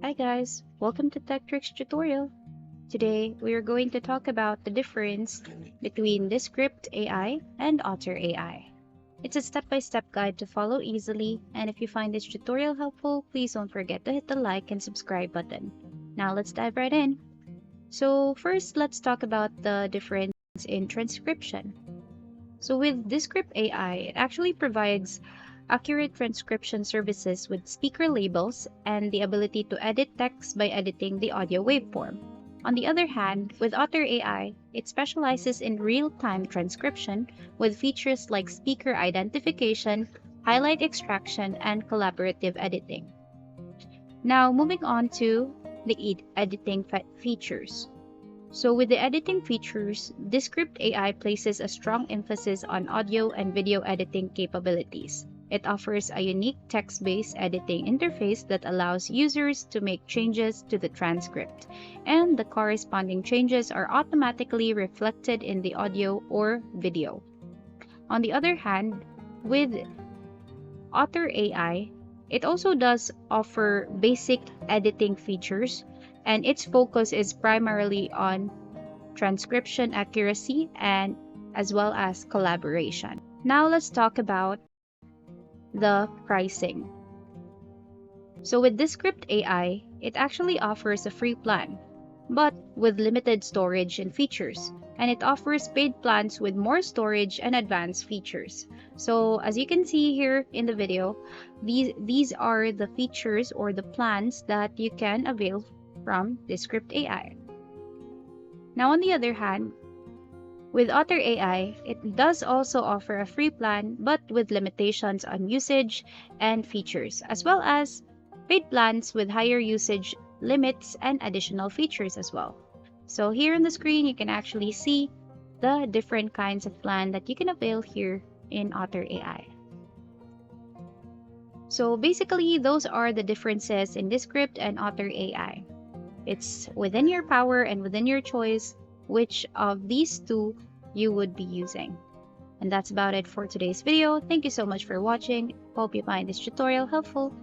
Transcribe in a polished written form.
Hi guys, welcome to Tech Tricks tutorial. Today we are going to talk about the difference between Descript AI and Otter AI. It's a step-by-step guide to follow easily, and if you find this tutorial helpful, please don't forget to hit the like and subscribe button. Now let's dive right in. So first, let's talk about the difference in transcription. So with Descript AI, it actually provides accurate transcription services with speaker labels and the ability to edit text by editing the audio waveform. On the other hand, with Otter AI, it specializes in real-time transcription with features like speaker identification, highlight extraction, and collaborative editing. Now, moving on to the editing features. So with the editing features, Descript AI places a strong emphasis on audio and video editing capabilities. It offers a unique text-based editing interface that allows users to make changes to the transcript, and the corresponding changes are automatically reflected in the audio or video. On the other hand, with Otter AI, it also does offer basic editing features, and its focus is primarily on transcription accuracy and as well as collaboration. Now let's talk about the pricing. So with Descript AI, it actually offers a free plan, but with limited storage and features, and it offers paid plans with more storage and advanced features. So as you can see here in the video, these are the features or the plans that you can avail from Descript AI. Now on the other hand, with Otter AI, it does also offer a free plan but with limitations on usage and features, as well as paid plans with higher usage limits and additional features as well. So here on the screen, you can actually see the different kinds of plan that you can avail here in Otter AI. So basically, those are the differences in Descript and Otter AI. It's within your power and within your choice which of these two you would be using. And that's about it for today's video. Thank you so much for watching. Hope you find this tutorial helpful.